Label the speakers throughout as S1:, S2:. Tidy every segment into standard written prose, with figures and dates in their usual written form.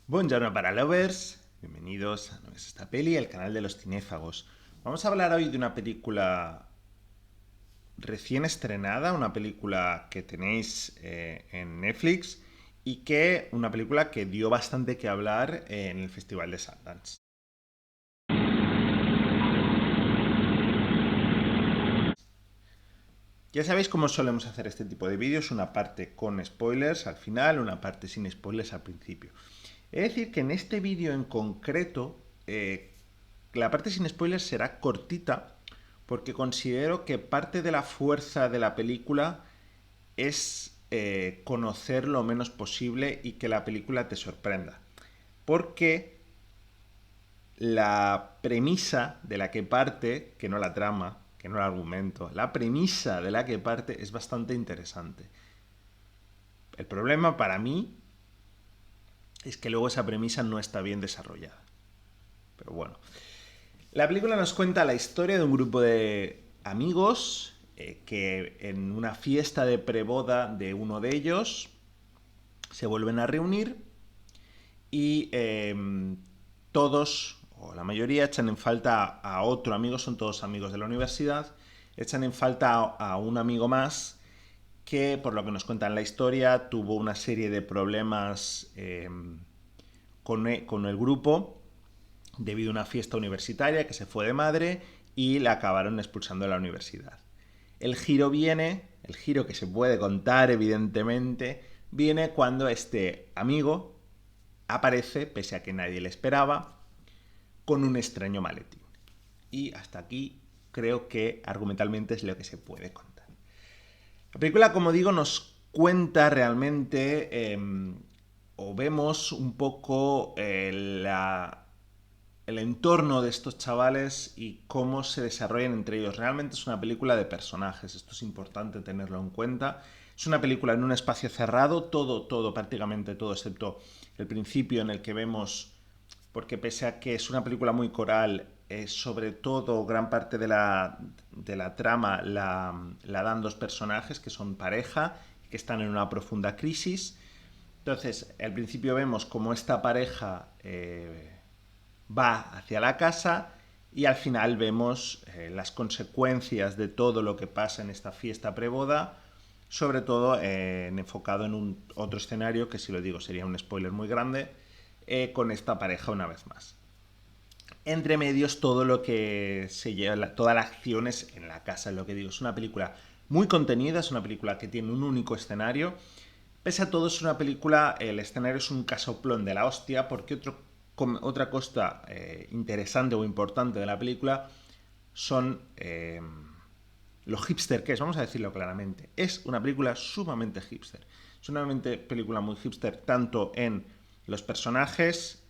S1: Buongiorno para lovers, bienvenidos a No es esta peli, el canal de los cinéfagos. Vamos a hablar hoy de una película recién estrenada, una película que tenéis en Netflix y que una película que dio bastante que hablar en el Festival de Sundance. Ya sabéis cómo solemos hacer este tipo de vídeos, una parte con spoilers al final, una parte sin spoilers al principio. Es decir, que en este vídeo en concreto, la parte sin spoilers será cortita, porque considero que parte de la fuerza de la película es conocer lo menos posible y que la película te sorprenda. Porque la premisa de la que parte, que no la trama, que no el argumento, la premisa de la que parte es bastante interesante. El problema para mí es que luego esa premisa no está bien desarrollada. Pero bueno. La película nos cuenta la historia de un grupo de amigos que en una fiesta de preboda de uno de ellos se vuelven a reunir y todos, o la mayoría, echan en falta a otro amigo, son todos amigos de la universidad, echan en falta a un amigo más que, por lo que nos cuentan la historia, tuvo una serie de problemas con el grupo debido a una fiesta universitaria que se fue de madre y la acabaron expulsando de la universidad. El giro que se puede contar evidentemente, viene cuando este amigo aparece, pese a que nadie le esperaba, con un extraño maletín. Y hasta aquí creo que argumentalmente es lo que se puede contar. La película, como digo, nos cuenta realmente o vemos un poco el entorno de estos chavales y cómo se desarrollan entre ellos. Realmente es una película de personajes, esto es importante tenerlo en cuenta. Es una película en un espacio cerrado, prácticamente todo, excepto el principio en el que vemos, porque pese a que es una película muy coral, sobre todo gran parte de la trama la dan dos personajes que son pareja, que están en una profunda crisis. Entonces, al principio vemos cómo esta pareja va hacia la casa y al final vemos las consecuencias de todo lo que pasa en esta fiesta preboda, sobre todo enfocado en un otro escenario que, si lo digo, sería un spoiler muy grande, con esta pareja una vez más. Entre medios todo lo que se lleva, toda la acción es en la casa, es lo que digo. Es una película muy contenida, es una película que tiene un único escenario. Pese a todo, es una película, el escenario es un casoplón de la hostia, porque otra cosa interesante o importante de la película son los hipster que es, vamos a decirlo claramente. Es una película sumamente hipster. Es una película muy hipster, tanto en los personajes.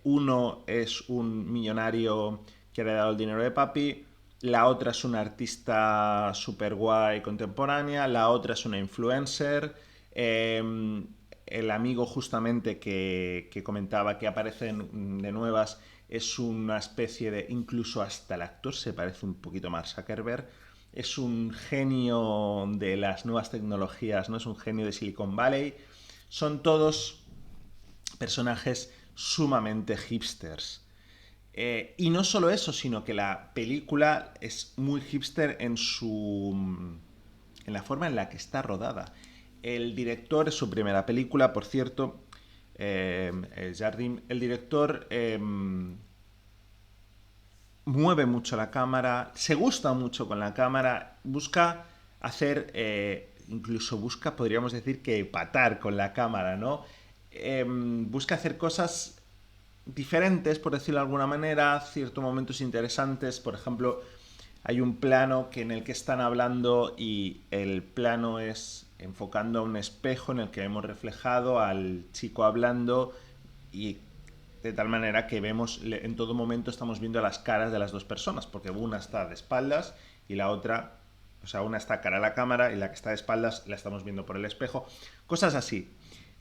S1: Uno es un millonario que ha heredado el dinero de papi. La otra es una artista super guay contemporánea. La otra es una influencer. El amigo justamente que comentaba que aparece de nuevas es una especie de, incluso hasta el actor se parece un poquito más a Zuckerberg, es un genio de las nuevas tecnologías, no es un genio de Silicon Valley, son todos personajes sumamente hipsters. Y no solo eso, sino que la película es muy hipster en la forma en la que está rodada. El director es su primera película, por cierto, Jardim. El director mueve mucho la cámara, se gusta mucho con la cámara, busca hacer, incluso busca, podríamos decir que empatar con la cámara, ¿no? Busca hacer cosas diferentes, por decirlo de alguna manera, ciertos momentos interesantes. Por ejemplo, hay un plano en el que están hablando y el plano es enfocando a un espejo en el que vemos reflejado al chico hablando, y de tal manera que vemos, en todo momento estamos viendo las caras de las dos personas, porque una está de espaldas y la otra, o sea, una está cara a la cámara y la que está de espaldas la estamos viendo por el espejo. Cosas así.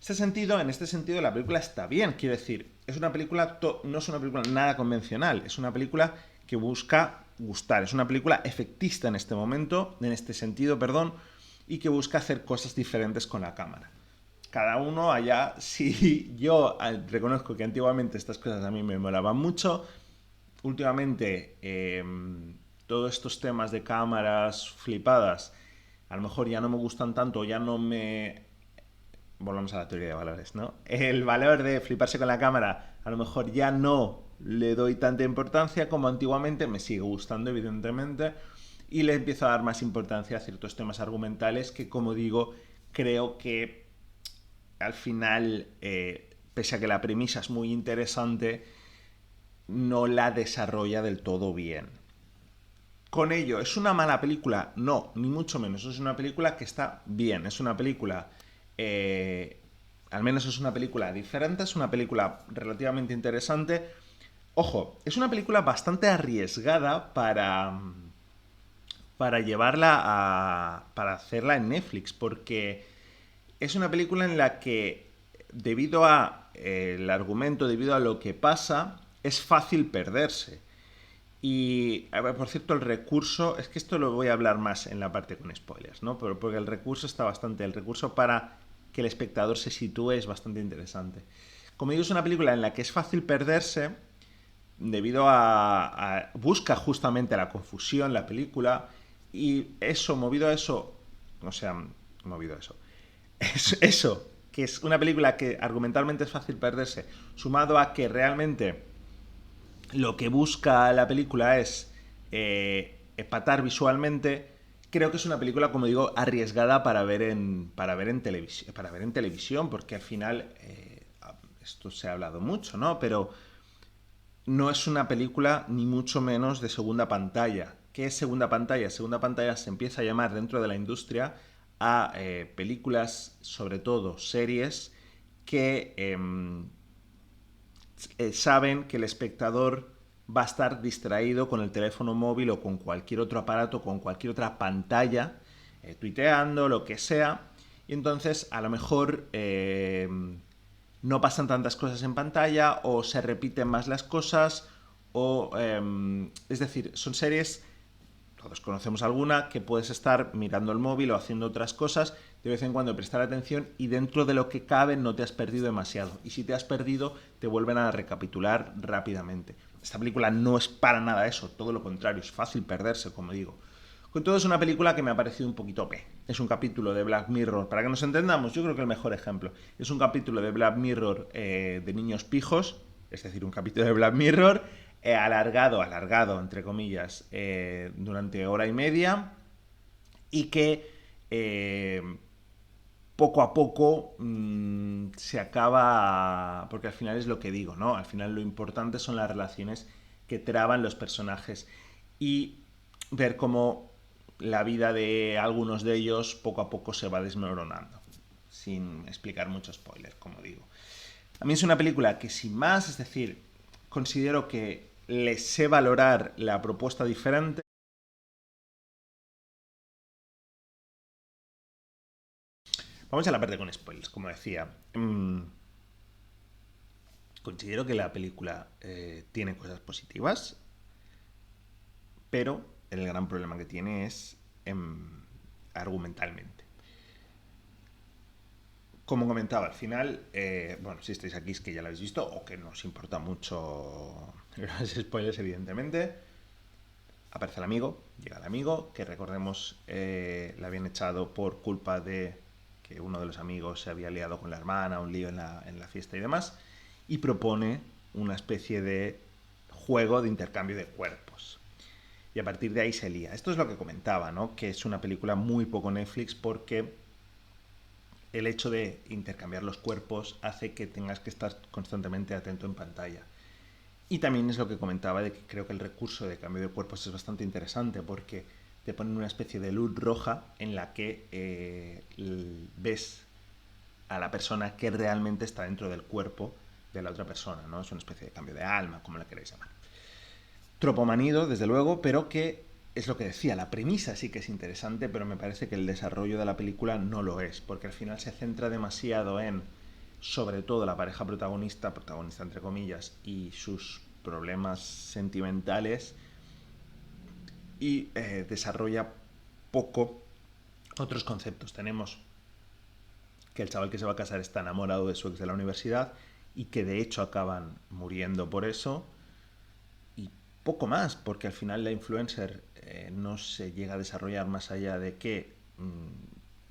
S1: En este sentido, la película está bien, quiero decir, es una película, no es una película nada convencional, es una película que busca gustar, es una película efectista en este momento, en este sentido, perdón, y que busca hacer cosas diferentes con la cámara. cada uno allá. Si yo reconozco que antiguamente estas cosas a mí me molaban mucho, últimamente todos estos temas de cámaras flipadas a lo mejor ya no me gustan tanto, ya no me... Volvamos a la teoría de valores, ¿no? El valor de fliparse con la cámara a lo mejor ya no le doy tanta importancia como antiguamente, me sigue gustando evidentemente, y le empiezo a dar más importancia a ciertos temas argumentales que, como digo, creo que al final, pese a que la premisa es muy interesante, no la desarrolla del todo bien. Con ello, ¿es una mala película? No, ni mucho menos. Es una película que está bien. Es una película... al menos es una película diferente, es una película relativamente interesante. Ojo, es una película bastante arriesgada para llevarla para hacerla en Netflix, porque es una película en la que, debido a el argumento, debido a lo que pasa, es fácil perderse. Y, a ver, por cierto, el recurso, es que esto lo voy a hablar más en la parte con spoilers, ¿no? Pero porque el recurso está bastante, el recurso para que el espectador se sitúe es bastante interesante. Como digo, es una película en la que es fácil perderse debido busca justamente la confusión la película, y eso, movido a eso, o sea, movido a eso, eso, que es una película que argumentalmente es fácil perderse, sumado a que realmente lo que busca la película es empatar visualmente. Creo que es una película, como digo, arriesgada para ver en televisión, porque al final esto se ha hablado mucho, ¿no? Pero no es una película ni mucho menos de segunda pantalla. ¿Qué es segunda pantalla? Segunda pantalla se empieza a llamar dentro de la industria a películas, sobre todo series, que saben que el espectador va a estar distraído con el teléfono móvil o con cualquier otro aparato, con cualquier otra pantalla, tuiteando, lo que sea, y entonces a lo mejor no pasan tantas cosas en pantalla o se repiten más las cosas, o es decir, son series, todos conocemos alguna, que puedes estar mirando el móvil o haciendo otras cosas, de vez en cuando prestar atención, y dentro de lo que cabe no te has perdido demasiado. Y si te has perdido, te vuelven a recapitular rápidamente. Esta película no es para nada eso, todo lo contrario, es fácil perderse, como digo. Con todo, es una película que me ha parecido un poquito P. Es un capítulo de Black Mirror. Para que nos entendamos, yo creo que el mejor ejemplo es un capítulo de Black Mirror de niños pijos, es decir, un capítulo de Black Mirror alargado, entre comillas, durante hora y media, y que poco a poco se acaba, porque al final es lo que digo, ¿no? Al final lo importante son las relaciones que traban los personajes, y ver cómo la vida de algunos de ellos poco a poco se va desmoronando, sin explicar mucho spoiler, como digo. A mí es una película que, sin más, es decir, considero que le sé valorar la propuesta diferente. Vamos a la parte con spoilers, como decía. Considero que la película tiene cosas positivas, pero el gran problema que tiene es argumentalmente. Como comentaba, al final, bueno, si estáis aquí es que ya lo habéis visto, o que nos importa mucho los spoilers, evidentemente. Aparece el amigo, llega el amigo, que recordemos le habían echado por culpa de que uno de los amigos se había liado con la hermana, un lío en la fiesta y demás, y propone una especie de juego de intercambio de cuerpos. Y a partir de ahí se lía. Esto es lo que comentaba, ¿no? Que es una película muy poco Netflix, porque el hecho de intercambiar los cuerpos hace que tengas que estar constantemente atento en pantalla. Y también es lo que comentaba, de que creo que el recurso de cambio de cuerpos es bastante interesante, porque te ponen una especie de luz roja en la que ves a la persona que realmente está dentro del cuerpo de la otra persona, ¿no? Es una especie de cambio de alma, como la queréis llamar. Tropomanido, desde luego, pero que es lo que decía, la premisa sí que es interesante, pero me parece que el desarrollo de la película no lo es, porque al final se centra demasiado en, sobre todo, la pareja protagonista entre comillas, y sus problemas sentimentales, y desarrolla poco otros conceptos. Tenemos que el chaval que se va a casar está enamorado de su ex de la universidad y que de hecho acaban muriendo por eso. Y poco más, porque al final la influencer no se llega a desarrollar más allá de que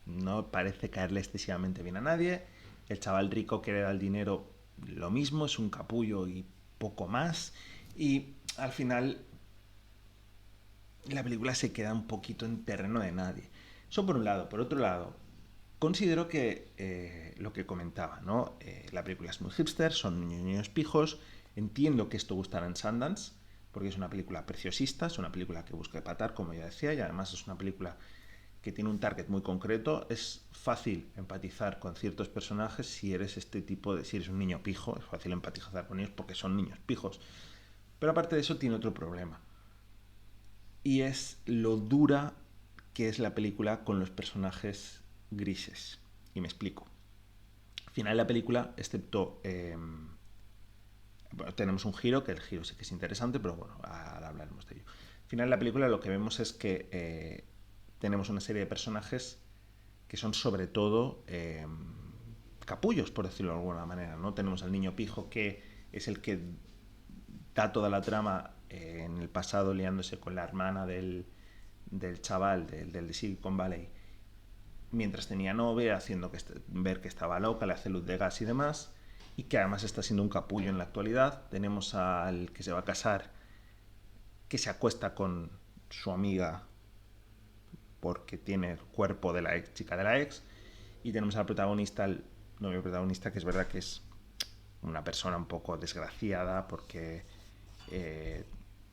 S1: no parece caerle excesivamente bien a nadie. El chaval rico que le da el dinero, lo mismo, es un capullo y poco más. Y al final la película se queda un poquito en terreno de nadie. Eso por un lado. Por otro lado, considero que lo que comentaba, ¿no? La película es muy hipster, son niños pijos. Entiendo que esto gustará en Sundance, porque es una película preciosista, es una película que busca empatar, como ya decía, y además es una película que tiene un target muy concreto. Es fácil empatizar con ciertos personajes si eres este tipo de... Si eres un niño pijo, es fácil empatizar con ellos porque son niños pijos. Pero aparte de eso tiene otro problema. Y es lo dura que es la película con los personajes grises. Y me explico. Al final de la película, excepto... bueno, tenemos un giro, que el giro sí que es interesante, pero bueno, ahora hablaremos de ello. Al final de la película lo que vemos es que tenemos una serie de personajes que son sobre todo capullos, por decirlo de alguna manera, ¿no? Tenemos al niño pijo, que es el que da toda la trama en el pasado liándose con la hermana del chaval, del de Silicon Valley, mientras tenía novia, haciendo ver que estaba loca, le hace luz de gas y demás, y que además está siendo un capullo en la actualidad. Tenemos al que se va a casar, que se acuesta con su amiga porque tiene el cuerpo de la ex chica de la ex, y tenemos al protagonista, el novio protagonista, que es verdad que es una persona un poco desgraciada porque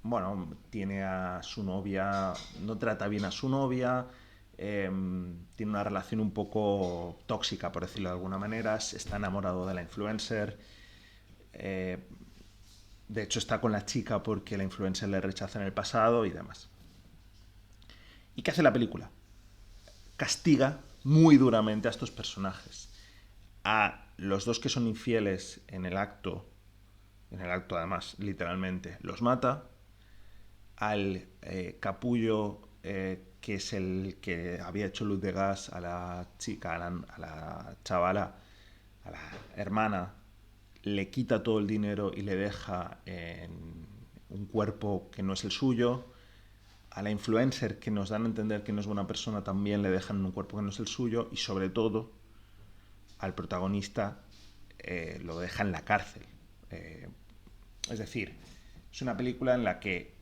S1: bueno, tiene a su novia, no trata bien a su novia, tiene una relación un poco tóxica, por decirlo de alguna manera, está enamorado de la influencer, de hecho está con la chica porque la influencer le rechaza en el pasado y demás. ¿Y qué hace la película? Castiga muy duramente a estos personajes. A los dos que son infieles en el acto además, literalmente, los mata. Al capullo que es el que había hecho luz de gas a la chica, a la chavala, a la hermana, le quita todo el dinero y le deja en un cuerpo que no es el suyo. A la influencer, que nos dan a entender que no es buena persona, también le dejan en un cuerpo que no es el suyo. Y sobre todo, al protagonista lo deja en la cárcel. Es decir, es una película en la que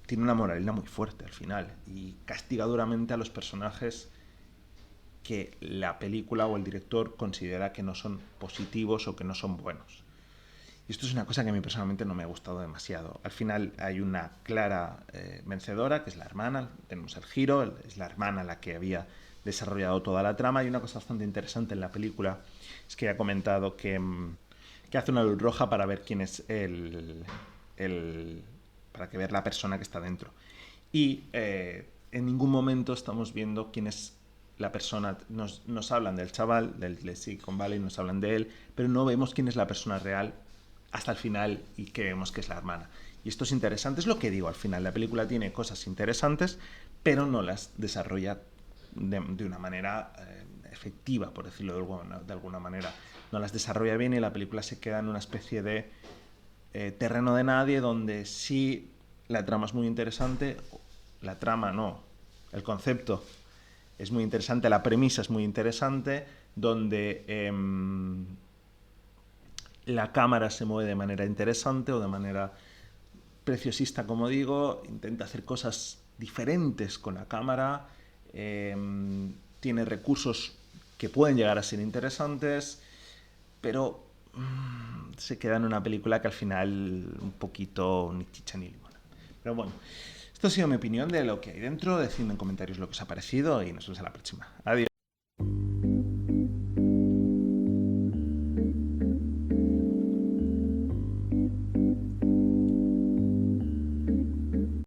S1: tiene una moralidad muy fuerte al final y castiga duramente a los personajes que la película o el director considera que no son positivos o que no son buenos. Y esto es una cosa que a mí personalmente no me ha gustado demasiado. Al final hay una clara vencedora, que es la hermana. Tenemos el giro, es la hermana la que había desarrollado toda la trama. Y una cosa bastante interesante en la película es que ha comentado que hace una luz roja para ver quién es para que ver la persona que está dentro. Y en ningún momento estamos viendo quién es la persona. Nos hablan del chaval, del Silicon Valley, nos hablan de él, pero no vemos quién es la persona real hasta el final y que vemos que es la hermana. Y esto es interesante, es lo que digo al final. La película tiene cosas interesantes, pero no las desarrolla de una manera efectiva, por decirlo de alguna manera. No las desarrolla bien y la película se queda en una especie de terreno de nadie, donde sí la trama es muy interesante, la trama no, el concepto es muy interesante, la premisa es muy interesante, donde la cámara se mueve de manera interesante o de manera preciosista, como digo, intenta hacer cosas diferentes con la cámara, tiene recursos que pueden llegar a ser interesantes, pero se queda en una película que al final un poquito ni chicha ni limona. Pero bueno, esto ha sido mi opinión de lo que hay dentro. Decidme en comentarios lo que os ha parecido y nos vemos en la próxima. Adiós.